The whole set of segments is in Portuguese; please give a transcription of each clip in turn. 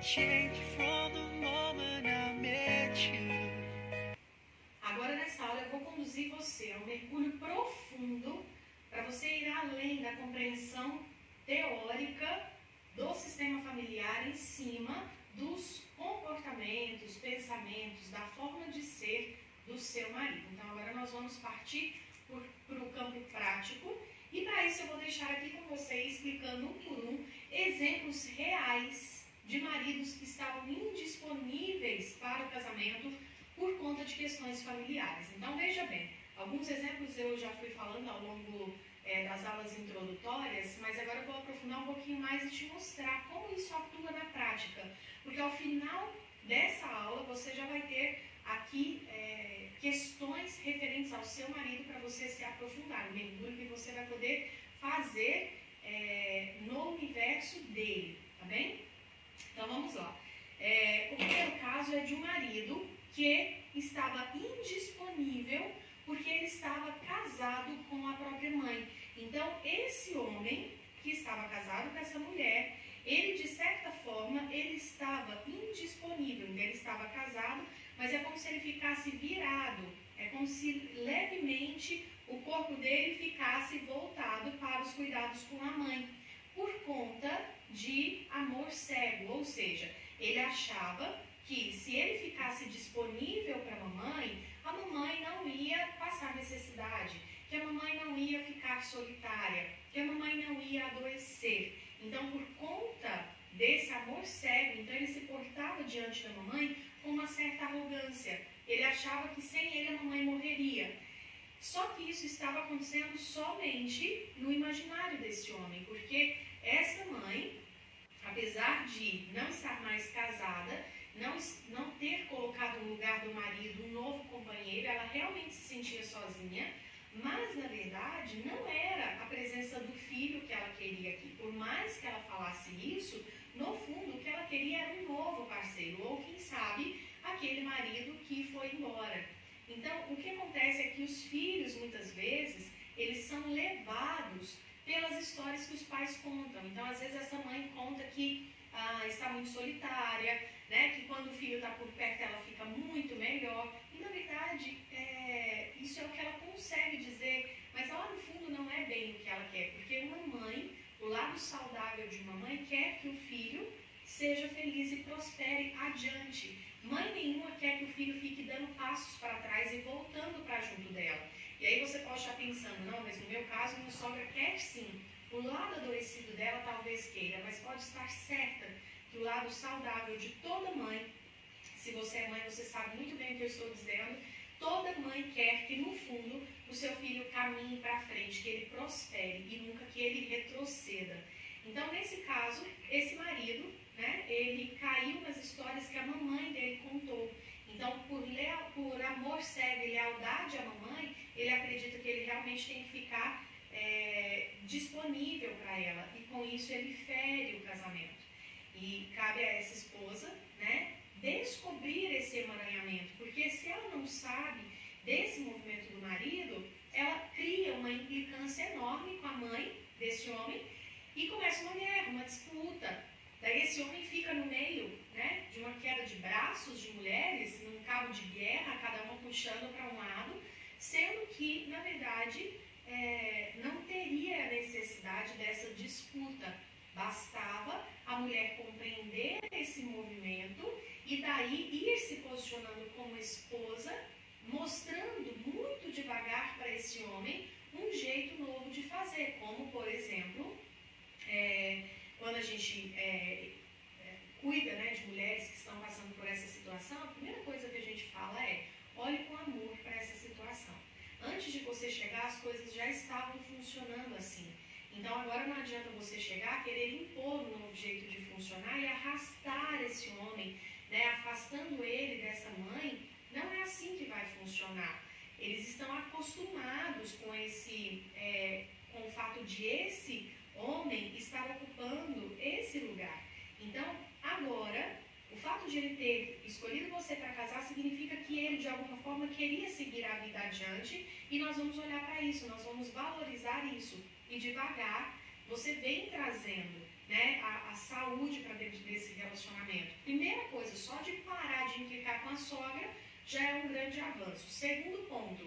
changed from the moment I met you. Agora nessa aula eu vou conduzir você a um mergulho profundo para você ir além da compreensão teórica do sistema familiar em cima dos comportamentos, pensamentos, da forma de ser do seu marido. Então agora nós vamos partir para o campo prático e para isso eu vou deixar aqui com vocês, explicando um por um, exemplos reais de maridos que estavam indisponíveis para o casamento por conta de questões familiares. Então veja bem, alguns exemplos eu já fui falando ao longo das aulas introdutórias, mas agora eu vou aprofundar um pouquinho mais e te mostrar como isso atua na prática, porque ao final dessa aula você já vai ter aqui questões referentes ao seu marido para você se aprofundar, um mergulho que você vai poder fazer no universo dele, tá bem? Então vamos lá. O primeiro caso é de um marido que estava indisponível porque ele estava casado com a própria mãe. Então esse homem que estava casado com essa mulher, ele de certa forma ele estava indisponível, ele estava casado, mas é como se ele ficasse virado, é como se levemente o corpo dele ficasse voltado para os cuidados com a mãe, por conta de amor cego, ou seja, ele achava que se ele ficasse disponível para a mamãe não ia passar necessidade, que a mamãe não ia ficar solitária, que a mamãe não ia adoecer. Então, por conta desse amor cego, então ele se portava diante da mamãe com uma certa arrogância. Ele achava que sem ele a mamãe morreria. Só que isso estava acontecendo somente no imaginário desse homem, porque essa mãe, apesar de não estar mais casada, não ter colocado no lugar do marido um novo companheiro, ela realmente se sentia sozinha, mas na verdade não era a presença do filho que ela queria aqui. Por mais que ela falasse isso, no fundo o que ela queria era um novo parceiro, ou quem sabe aquele marido que foi embora. Então o que acontece é que os filhos muitas vezes eles são levados pelas histórias que os pais contam. Então às vezes essa mãe conta que está muito solitária, né? Que quando o filho está por perto ela fica muito melhor. E na verdade isso é o que ela consegue dizer, mas lá no fundo não é bem o que ela quer, porque uma mãe, o lado saudável de uma mãe quer que o filho seja feliz e prospere adiante. Mãe nenhuma quer que o filho fique dando passos para trás e voltando para junto dela. E aí você pode estar pensando, não, mas no meu caso minha sogra quer sim. O lado adoecido dela talvez queira, mas pode estar certa que o lado saudável de toda mãe, se você é mãe, você sabe muito bem o que eu estou dizendo, toda mãe quer que no fundo o seu filho caminhe para frente, que ele prospere e nunca que ele retroceda. Então nesse caso, esse marido, né, ele caiu nas histórias que a mamãe dele contou. Então por amor cego e lealdade à mamãe, ele acredita que ele realmente tem que ficar disponível para ela, e com isso ele fere o casamento. E cabe a essa esposa, né, descobrir esse emaranhamento, porque se ela não sabe desse movimento do marido, ela cria uma implicância enorme com a mãe desse homem e começa uma guerra, uma disputa. Daí esse homem fica no meio, né, de uma queda de braços de mulheres, num cabo de guerra, cada uma puxando para um lado, sendo que, na verdade, não teria necessidade dessa disputa. Bastava a mulher compreender esse movimento e daí ir se posicionando como esposa, mostrando muito devagar para esse homem um jeito novo de fazer, como, por exemplo, quando a gente cuida, né, de mulheres que estão passando por essa situação, a primeira coisa que a gente fala é: olhe com amor para essa situação. Antes de você chegar, as coisas já estavam funcionando assim. Então agora não adianta você chegar, querer impor um novo jeito de funcionar e arrastar esse homem, né, afastando ele dessa mãe. Não é assim que vai funcionar. Eles estão acostumados com com o fato de esse homem estar ocupando esse lugar. Então agora, o fato de ele ter escolhido você para casar significa que ele, de alguma forma, queria seguir a vida adiante, e nós vamos olhar para isso, nós vamos valorizar isso. E devagar, você vem trazendo né, a saúde para dentro desse relacionamento. Primeira coisa, só de parar de implicar com a sogra já é um grande avanço. Segundo ponto,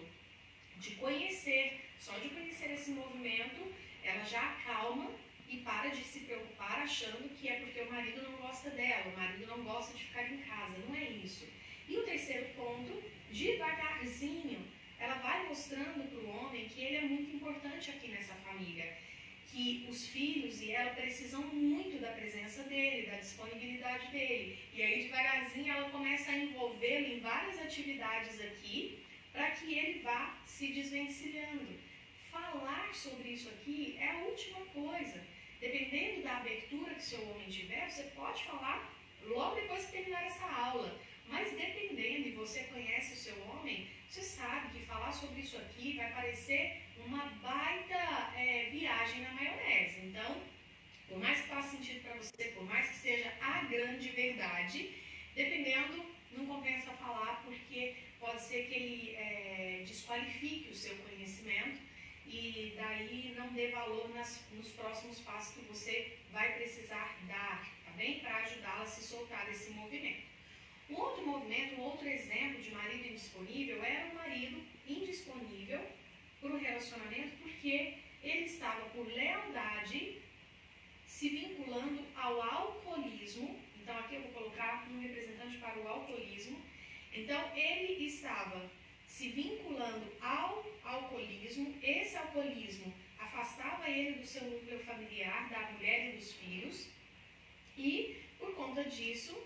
só de conhecer esse movimento, ela já acalma e para de se preocupar achando que é porque o marido não gosta dela, o marido não gosta de ficar em casa. Não é isso. E o terceiro ponto, devagarzinho, ela vai mostrando para o homem que ele é muito importante aqui nessa família, que os filhos e ela precisam muito da presença dele, da disponibilidade dele. E aí, devagarzinho, ela começa a envolvê-lo em várias atividades aqui, para que ele vá se desvencilhando. Falar sobre isso aqui é a última coisa. Dependendo da abertura que seu homem tiver, você pode falar logo depois que terminar essa aula. Mas dependendo, e você conhece o seu homem, você sabe que falar sobre isso aqui vai parecer uma baita viagem na maionese. Então, por mais que faça sentido para você, por mais que seja a grande verdade, dependendo, não compensa falar, porque pode ser que ele desqualifique o seu conhecimento e daí não dê valor nos próximos passos que você vai precisar dar, tá bem? Para ajudá-la a se soltar desse movimento. Um outro movimento, um outro exemplo de marido indisponível era um marido indisponível para o relacionamento porque ele estava por lealdade se vinculando ao alcoolismo. Então aqui eu vou colocar um representante para o alcoolismo. Então ele estava se vinculando ao alcoolismo. Esse alcoolismo afastava ele do seu núcleo familiar, da mulher e dos filhos. E por conta disso,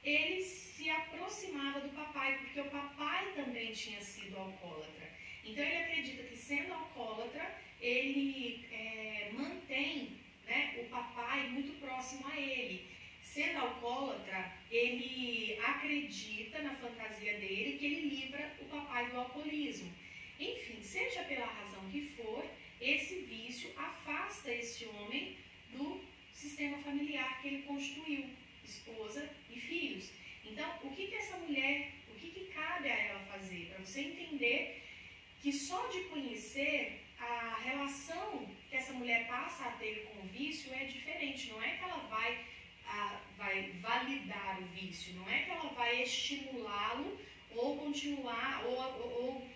ele se aproximava do papai, porque o papai também tinha sido alcoólatra. Então ele acredita que, sendo alcoólatra, ele mantém, né, o papai muito próximo a ele. Sendo alcoólatra, ele acredita na fantasia dele que ele livra o papai do alcoolismo. Enfim, seja pela razão que for, esse vício afasta esse homem do sistema familiar que ele construiu, esposa e filhos. Então, o que essa mulher, o que cabe a ela fazer? Para você entender que só de conhecer a relação que essa mulher passa a ter com o vício é diferente. Não é que ela vai validar o vício, não é que ela vai estimulá-lo ou continuar, ou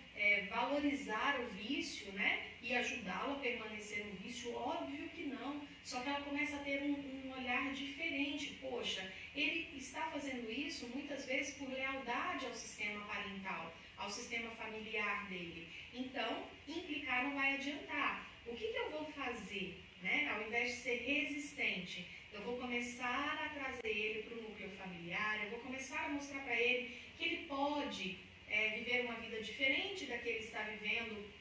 valorizar o vício, né? E ajudá-lo a permanecer no vício. Óbvio que não. Só que ela começa a ter um olhar diferente. Poxa, ele está fazendo isso muitas vezes por lealdade ao sistema parental, ao sistema familiar dele. Então, implicar não vai adiantar. O que eu vou fazer, né? Ao invés de ser resistente, eu vou começar a trazer ele para o núcleo familiar, eu vou começar a mostrar para ele que ele pode viver uma vida diferente da que ele está vivendo,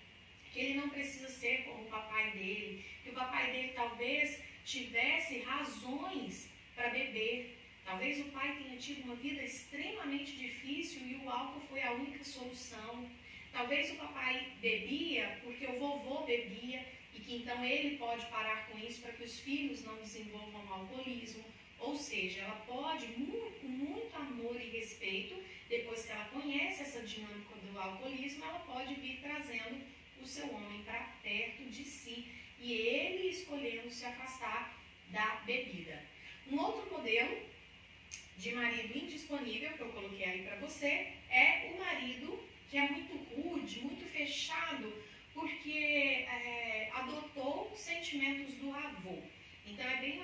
que ele não precisa ser como o papai dele, que o papai dele talvez tivesse razões para beber. Talvez o pai tenha tido uma vida extremamente difícil e o álcool foi a única solução. Talvez o papai bebia porque o vovô bebia e que então ele pode parar com isso para que os filhos não desenvolvam o alcoolismo. Ou seja, ela pode, com muito amor e respeito, depois que ela conhece essa dinâmica do alcoolismo, ela pode vir trazendo o seu homem para perto de si e ele escolhendo se afastar da bebida. Um outro modelo de marido indisponível que eu coloquei aí para você é o marido que é muito rude, muito fechado, porque adotou sentimentos do avô. Então é bem o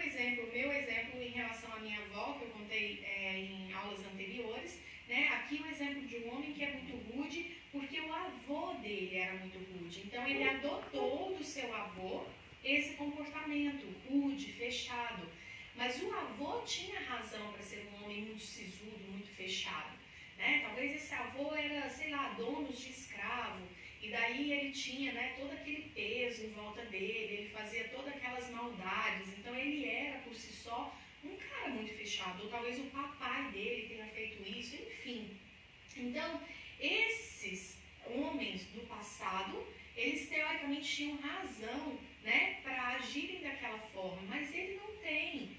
meu exemplo em relação à minha avó, que eu contei em aulas anteriores, né? Aqui o exemplo de um homem que é muito rude, porque o avô dele era muito rude. Então ele adotou do seu avô esse comportamento rude, fechado. Mas o avô tinha razão para ser um homem muito sisudo, muito fechado, né? Talvez esse avô era, sei lá, dono de escravo, e daí ele tinha, né, todo aquele peso em volta dele, ele fazia todas aquelas maldades, então ele era por si só um cara muito fechado, ou talvez o papai dele tenha feito isso, enfim. Então, esses homens do passado, eles teoricamente tinham razão, né, para agirem daquela forma, mas ele não tem.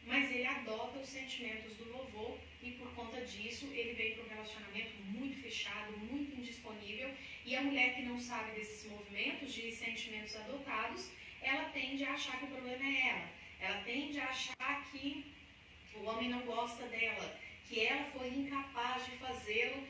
Mas ele adota os sentimentos do vovô e por conta disso ele vem para um relacionamento muito fechado, muito indisponível, e a mulher que não sabe desses movimentos de sentimentos adotados, ela tende a achar que o problema é ela. ela tende a achar que o homem não gosta dela, que ela foi incapaz de fazê-lo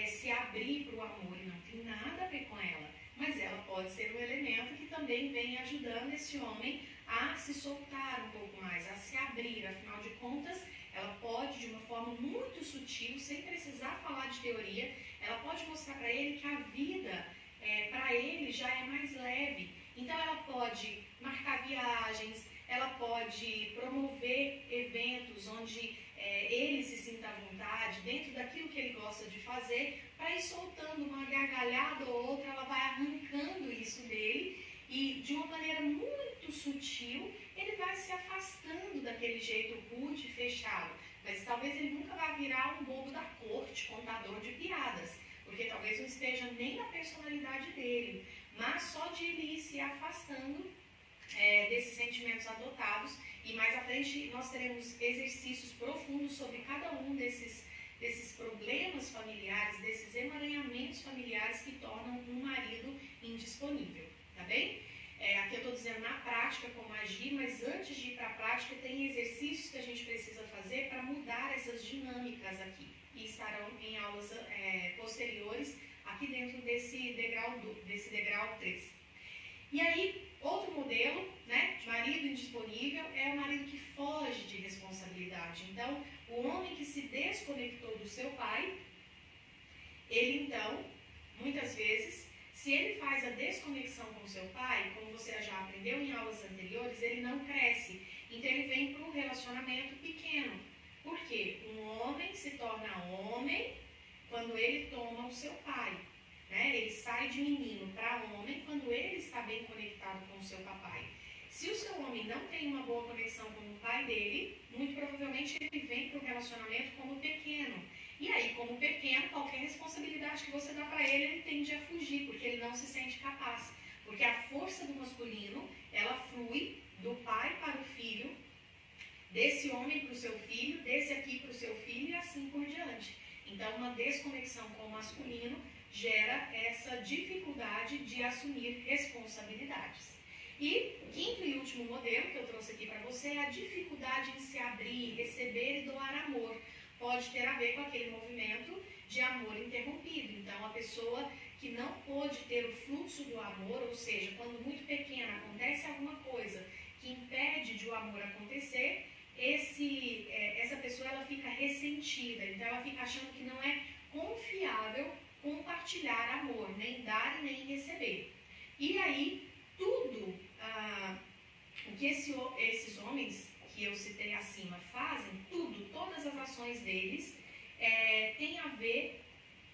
se abrir para o amor, e não tem nada a ver com ela. Mas ela pode ser um elemento que também vem ajudando esse homem a se soltar um pouco mais, a se abrir. Afinal de contas, ela pode, de uma forma muito sutil, sem precisar falar de teoria, ela pode mostrar para ele que a vida, para ele, já é mais leve. Então, ela pode marcar viagens, ela pode promover eventos onde ele se sinta à vontade, dentro daquilo que ele gosta de fazer, para ir soltando uma gargalhada ou outra, ela vai arrancando isso dele e, de uma maneira muito sutil, ele vai se afastando daquele jeito rude e fechado. Mas talvez ele nunca vá virar um bobo da corte, contador de piadas, porque talvez não esteja nem na personalidade dele, mas só de ele ir se afastando desses sentimentos adotados. E mais à frente nós teremos exercícios profundos sobre cada um desses problemas familiares, desses emaranhamentos familiares que tornam um marido indisponível, tá bem? Aqui eu estou dizendo na prática como agir, mas antes de ir para a prática tem exercícios que a gente precisa fazer para mudar essas dinâmicas aqui, e estarão em aulas posteriores aqui dentro desse degrau 3. E aí, outro modelo, né, de marido indisponível é o marido que foge de responsabilidade. Então, o homem que se desconectou do seu pai, ele então, muitas vezes, se ele faz a desconexão com o seu pai, como você já aprendeu em aulas anteriores, ele não cresce. Então, ele vem para um relacionamento pequeno. Por quê? Um homem se torna homem quando ele toma o seu pai. Ele sai de menino para homem quando ele está bem conectado com o seu papai. Se o seu homem não tem uma boa conexão com o pai dele, muito provavelmente ele vem para o relacionamento como pequeno. E aí, como pequeno, qualquer responsabilidade que você dá para ele, ele tende a fugir, porque ele não se sente capaz. Porque a força do masculino, ela flui do pai para o filho, desse homem para o seu filho, desse aqui para o seu filho e assim por diante. Então, uma desconexão com o masculino gera essa dificuldade de assumir responsabilidades. E o quinto e último modelo que eu trouxe aqui para você é a dificuldade em se abrir, receber e doar amor. Pode ter a ver com aquele movimento de amor interrompido. Então, a pessoa que não pôde ter o fluxo do amor, ou seja, quando muito pequena acontece alguma coisa que impede de o amor acontecer, essa pessoa ela fica ressentida. Então, ela fica achando que não é confiável compartilhar amor, nem dar e nem receber. E aí, tudo o que esses homens que eu citei acima fazem, todas as ações deles tem a ver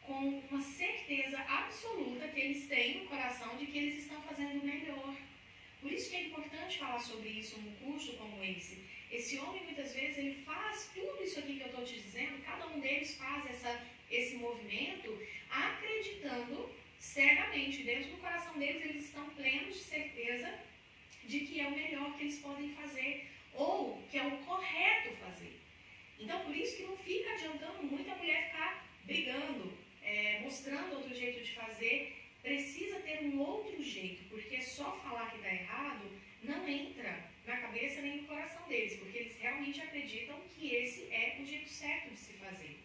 com uma certeza absoluta que eles têm no coração de que eles estão fazendo o melhor. Por isso que é importante falar sobre isso num curso como esse. Esse homem, muitas vezes, ele faz tudo isso aqui que eu estou te dizendo, cada um deles faz esse movimento acreditando cegamente. Dentro do coração deles, eles estão plenos de certeza de que é o melhor que eles podem fazer, ou que é o correto fazer. Então, por isso que não fica adiantando muito a mulher ficar brigando, mostrando outro jeito de fazer. Precisa ter um outro jeito, porque só falar que está errado não entra na cabeça nem no coração deles, porque eles realmente acreditam que esse é o jeito certo de se fazer.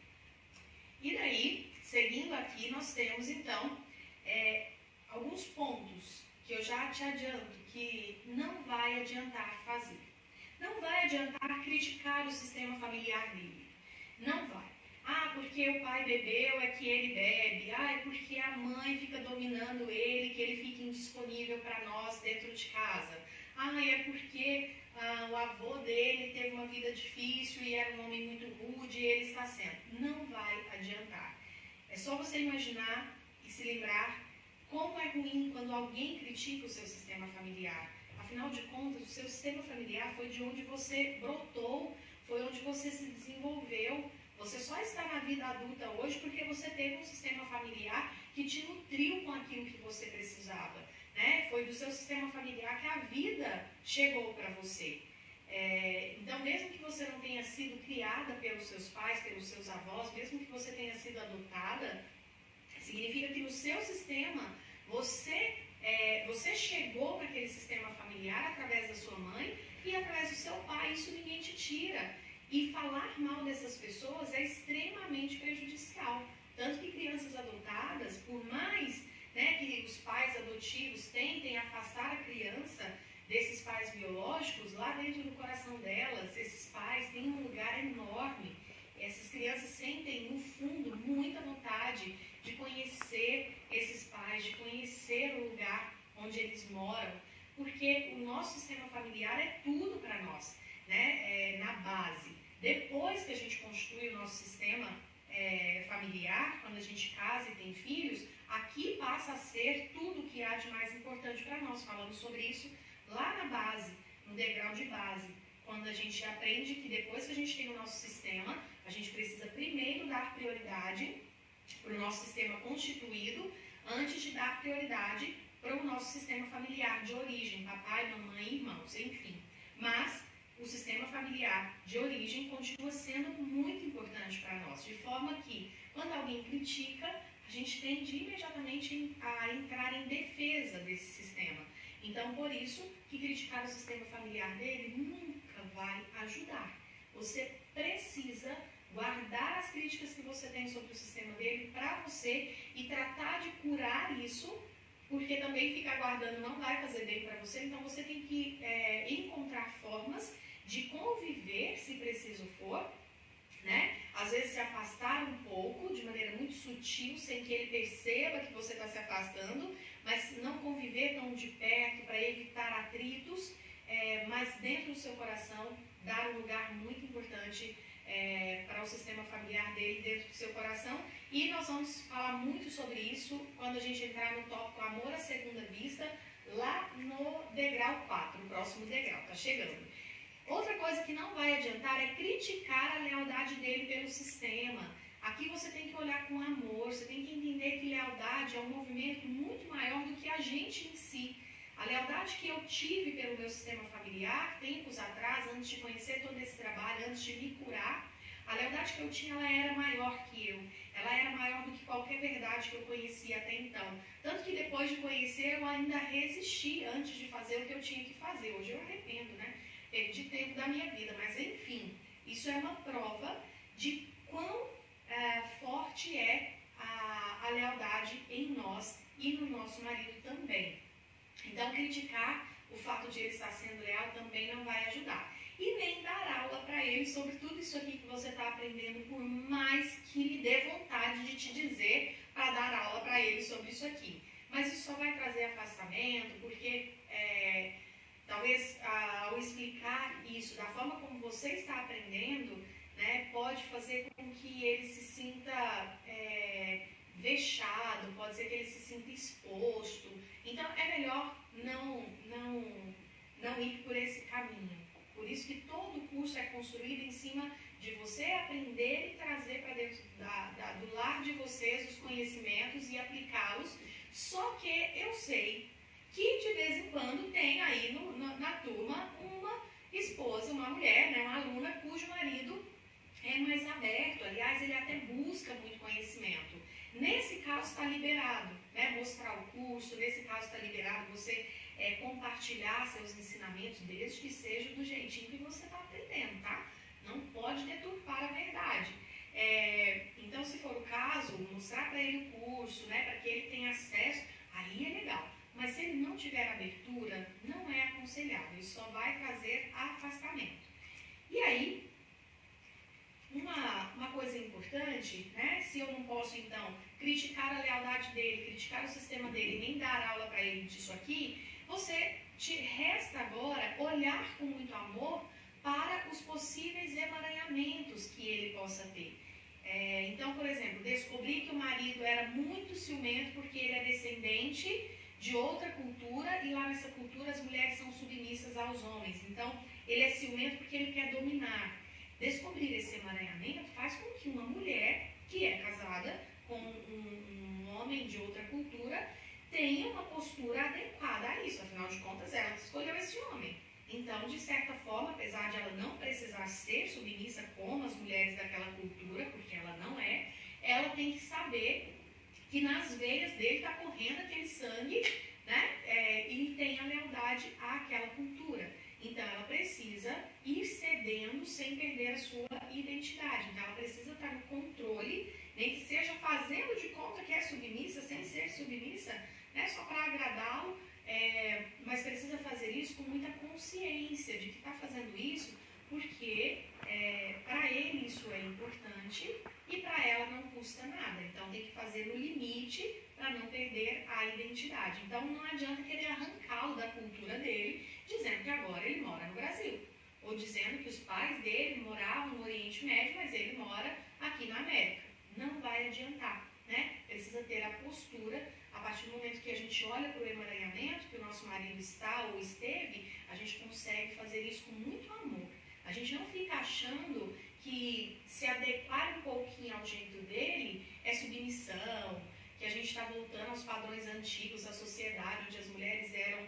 E daí, seguindo aqui, nós temos então alguns pontos que eu já te adianto que não vai adiantar fazer. Não vai adiantar criticar o sistema familiar dele. Não vai. Porque o pai bebeu, é que ele bebe. É porque a mãe fica dominando ele, que ele fica indisponível para nós dentro de casa. É porque o avô dele teve uma vida difícil e era um homem muito rude e ele está sendo. Não vai adiantar. É só você imaginar e se lembrar como é ruim quando alguém critica o seu sistema familiar. Afinal de contas, o seu sistema familiar foi de onde você brotou, foi onde você se desenvolveu. Você só está na vida adulta hoje porque você teve um sistema familiar que te nutriu com aquilo que você precisava. Foi do seu sistema familiar que a vida chegou para você. Então, mesmo que você não tenha sido criada pelos seus pais, pelos seus avós, mesmo que você tenha sido adotada, significa que no seu sistema, você chegou para aquele sistema familiar através da sua mãe e através do seu mentira. E falar mal dessas pessoas é extremamente prejudicial. Tanto que crianças adotadas, por mais, né, que os pais adotivos tentem afastar a criança desses pais biológicos, lá dentro do coração delas, esses pais têm um lugar enorme. Essas crianças sentem, no fundo, muita vontade de conhecer esses pais, de conhecer o lugar onde eles moram, porque o nosso sistema familiar é tudo para nós, né? Na base. Depois que a gente constitui o nosso sistema familiar, quando a gente casa e tem filhos, aqui passa a ser tudo o que há de mais importante para nós. Falamos sobre isso lá na base, no degrau de base, quando a gente aprende que depois que a gente tem o nosso sistema, a gente precisa primeiro dar prioridade para o nosso sistema constituído, antes de dar prioridade para o nosso sistema familiar de origem, papai, mamãe, irmãos, enfim. Mas o sistema familiar de origem continua sendo muito importante para nós, de forma que, quando alguém critica, a gente tende imediatamente a entrar em defesa desse sistema. Então, por isso que criticar o sistema familiar dele nunca vai ajudar. Você precisa guardar as críticas que você tem sobre o sistema dele para você e tratar de curar isso, porque também ficar guardando não vai fazer bem para você. Então, você tem que encontrar formas de conviver, se preciso for, né? Às vezes se afastar um pouco, de maneira muito sutil, sem que ele perceba que você está se afastando, mas não conviver tão de perto para evitar atritos, mas dentro do seu coração, dar um lugar muito importante para o sistema familiar dele dentro do seu coração. E nós vamos falar muito sobre isso quando a gente entrar no tópico Amor à Segunda Vista, lá no degrau 4, o próximo degrau, está chegando. Outra coisa que não vai adiantar é criticar a lealdade dele pelo sistema. Aqui você tem que olhar com amor, você tem que entender que lealdade é um movimento muito maior do que a gente em si. A lealdade que eu tive pelo meu sistema familiar, tempos atrás, antes de conhecer todo esse trabalho, antes de me curar, a lealdade que eu tinha, ela era maior que eu. Ela era maior do que qualquer verdade que eu conhecia até então. Tanto que depois de conhecer, eu ainda resisti antes de fazer o que eu tinha que fazer. Hoje eu arrependo, né? Perdi tempo da minha vida, mas enfim, isso é uma prova de quão forte é a lealdade em nós e no nosso marido também. Então, criticar o fato de ele estar sendo leal também não vai ajudar. E nem dar aula para ele sobre tudo isso aqui que você está aprendendo, por mais que lhe dê vontade de te dizer para dar aula para ele sobre isso aqui. Mas isso só vai trazer afastamento, porque talvez ao explicar isso da forma como você está aprendendo, né, pode fazer com que ele se sinta vexado, pode ser que ele se sinta exposto. Então é melhor não ir por esse caminho. Por isso que todo o curso é construído em cima de você aprender e trazer para dentro do lar de vocês os conhecimentos e aplicá-los. Só que eu sei que de vez em quando tem aí na turma uma esposa, uma mulher, né, uma aluna cujo marido é mais aberto, aliás, ele até busca muito conhecimento. Nesse caso está liberado, né, mostrar o curso, nesse caso está liberado você compartilhar seus ensinamentos, desde que seja do jeitinho que você está aprendendo, tá? Não pode deturpar a verdade. Então, se for o caso, mostrar para ele o curso, né, para que ele tenha acesso, aí é legal. Mas se ele não tiver abertura, não é aconselhável, isso só vai trazer afastamento. E aí, uma coisa importante, né, se eu não posso, então, criticar a lealdade dele, criticar o sistema dele, nem dar aula para ele disso aqui, te resta agora olhar com muito amor para os possíveis emaranhamentos que ele possa ter. Então, por exemplo, descobrir que o marido era muito ciumento porque ele é descendente de outra cultura e lá nessa cultura as mulheres são submissas aos homens. Então, ele é ciumento porque ele quer dominar. Descobrir esse emaranhamento faz com que uma mulher que é casada com um homem de outra cultura tenha uma postura adequada a isso. Afinal de contas, ela escolheu esse homem. Então, de certa forma, apesar de ela não precisar ser submissa como as mulheres daquela cultura, porque ela não é, ela tem que saber que nas veias dele está correndo aquele sangue, né? E tem a lealdade àquela cultura. Então, ela precisa ir cedendo fazendo sem perder a sua identidade. Então, ela precisa estar no controle, nem que seja fazendo de conta que é submissa, sem ser submissa, né, só para agradá-lo, mas precisa fazer isso com muita consciência de que está fazendo isso porque para ele isso é importante e para ela não custa nada. Então, tem que fazer no limite para não perder a identidade. Então, não adianta querer arrancá-lo da cultura dele, dizendo que agora ele mora no Brasil. Ou dizendo que os pais dele moravam no Oriente Médio, mas ele mora aqui na América. Não vai adiantar, né? Precisa ter a postura. A partir do momento que a gente olha para o emaranhamento, que o nosso marido está ou esteve, a gente consegue fazer isso com muito amor. A gente não fica achando que se adequar um pouquinho ao jeito dele é submissão, que a gente está voltando aos padrões antigos da sociedade, onde as mulheres eram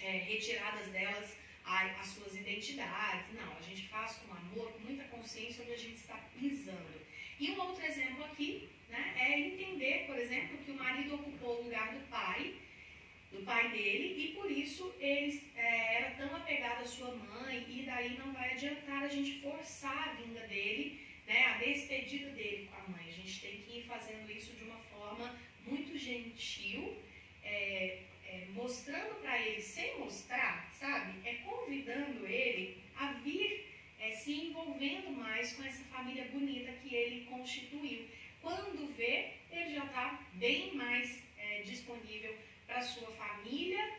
retiradas delas as suas identidades. Não, a gente faz com amor, com muita consciência onde a gente está pisando. E um outro exemplo aqui, né, é entender, por exemplo, que o marido ocupou o lugar do pai dele, e por isso ele era tão apegado à sua mãe, e daí não vai adiantar a gente forçar a vinda dele, né, a despedida dele com a mãe. A gente tem que ir fazendo isso de uma forma muito gentil, mostrando para ele, sem mostrar, sabe? Convidando ele a vir se envolvendo mais com essa família bonita que ele constituiu. Quando vê, ele já está bem mais disponível para a sua família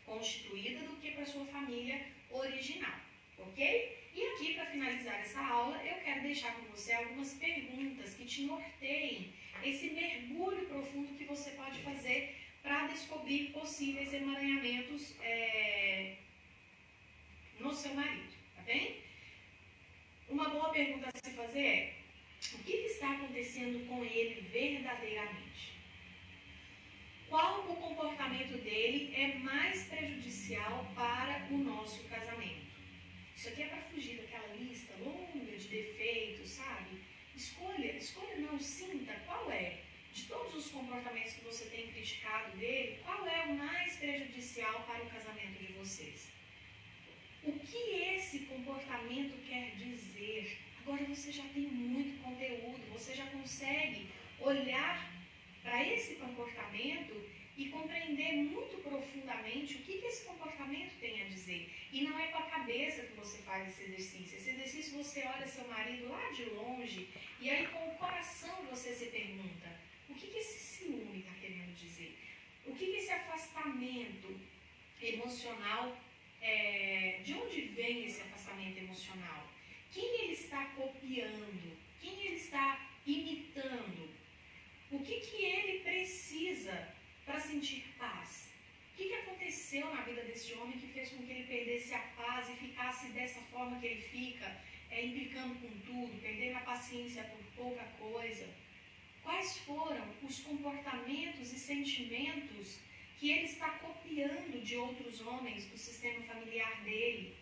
constituída do que para a sua família original, ok? E aqui, para finalizar essa aula, eu quero deixar com você algumas perguntas que te norteiem esse mergulho profundo que você pode fazer para descobrir possíveis emaranhamentos no seu marido, tá bem? Uma boa pergunta a se fazer é: o que está acontecendo com ele verdadeiramente? Qual o comportamento dele é mais prejudicial para o nosso casamento? Isso aqui é para fugir daquela lista longa de defeitos, sabe? Escolha não, sinta qual é, de todos os comportamentos que você tem criticado dele, qual é o mais prejudicial para o casamento de vocês? O que esse comportamento quer dizer? Agora você já tem muito conteúdo, você já consegue olhar para esse comportamento e compreender muito profundamente o que esse comportamento tem a dizer. E não é com a cabeça que você faz esse exercício. Esse exercício você olha seu marido lá de longe e aí com o coração você se pergunta: o que esse ciúme está querendo dizer? O que esse afastamento emocional, de onde vem esse afastamento emocional? Quem ele está copiando? Quem ele está imitando? O que ele precisa para sentir paz? O que aconteceu na vida desse homem que fez com que ele perdesse a paz e ficasse dessa forma que ele fica, implicando com tudo, perdendo a paciência por pouca coisa? Quais foram os comportamentos e sentimentos que ele está copiando de outros homens do sistema familiar dele?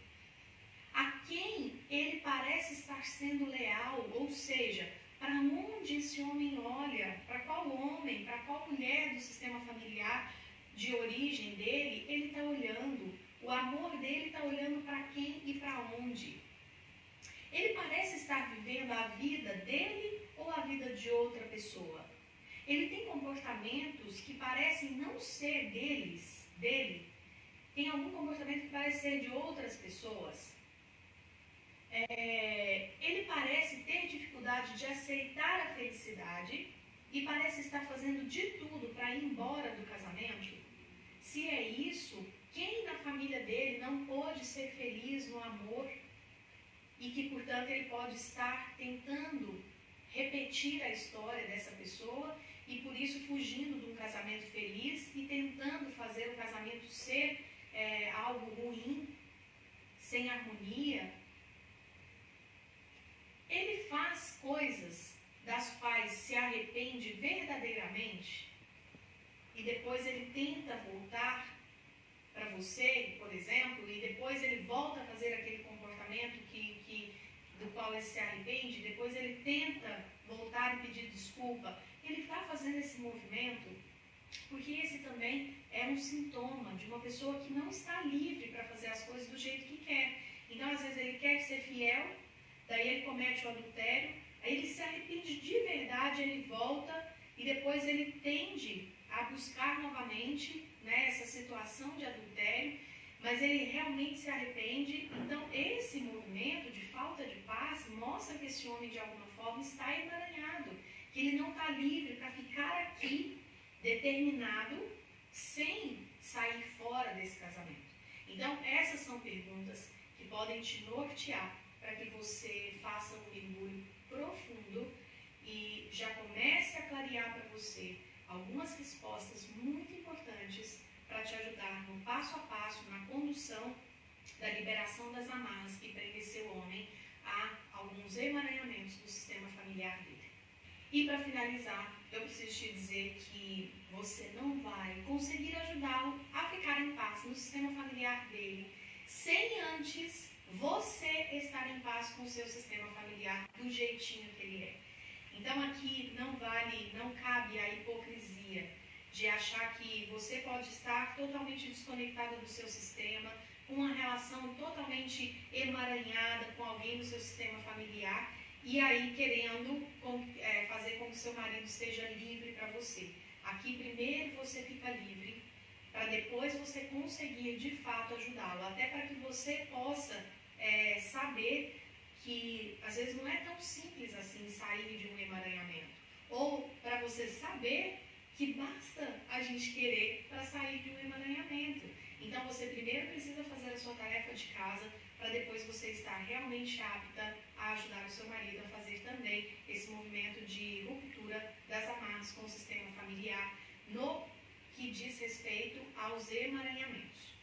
A quem ele parece estar sendo leal, ou seja, para onde esse homem olha, para qual homem, para qual mulher do sistema familiar de origem dele, ele está olhando. O amor dele está olhando para quem e para onde? Ele parece estar vivendo a vida dele ou a vida de outra pessoa? Ele tem comportamentos que parecem não ser dele. Tem algum comportamento que parece ser de outras pessoas? Ele parece ter dificuldade de aceitar a felicidade e parece estar fazendo de tudo para ir embora do casamento? Se é isso, quem na família dele não pôde ser feliz no amor e que, portanto, ele pode estar tentando repetir a história dessa pessoa e, por isso, fugindo de um casamento feliz e tentando fazer o casamento ser algo ruim, sem harmonia? Ele faz coisas das quais se arrepende verdadeiramente e depois ele tenta voltar para você, por exemplo, e depois ele volta a fazer aquele comportamento do qual ele se arrepende, depois ele tenta voltar e pedir desculpa. Ele está fazendo esse movimento porque esse também é um sintoma de uma pessoa que não está livre para fazer as coisas do jeito que quer. Então, às vezes, ele ele quer ser fiel, daí ele comete o adultério, aí ele se arrepende de verdade, ele volta e depois ele tende a buscar novamente, né, essa situação de adultério, mas ele realmente se arrepende. Então esse movimento de falta de paz mostra que esse homem de alguma forma está emaranhado, que ele não está livre para ficar aqui determinado sem sair fora desse casamento. Então essas são perguntas que podem te nortear para que você faça um mergulho profundo e já comece a clarear para você algumas respostas muito importantes para te ajudar no passo a passo, na condução da liberação das amarras que prendem seu homem a alguns emaranhamentos do sistema familiar dele. E para finalizar, eu preciso te dizer que você não vai conseguir ajudá-lo a ficar em paz no sistema familiar dele sem antes você estar em paz com o seu sistema familiar do jeitinho que ele é. Então aqui não cabe a hipocrisia de achar que você pode estar totalmente desconectada do seu sistema, com uma relação totalmente emaranhada com alguém do seu sistema familiar, e aí querendo fazer com que seu marido seja livre para você. Aqui primeiro você fica livre, para depois você conseguir de fato ajudá-lo, até para que você possa saber que às vezes não é tão simples assim sair de um emaranhamento, ou para você saber que basta a gente querer para sair de um emaranhamento. Então você primeiro precisa fazer a sua tarefa de casa, para depois você estar realmente apta a ajudar o seu marido a fazer também esse movimento de ruptura das amarras com o sistema familiar no que diz respeito aos emaranhamentos.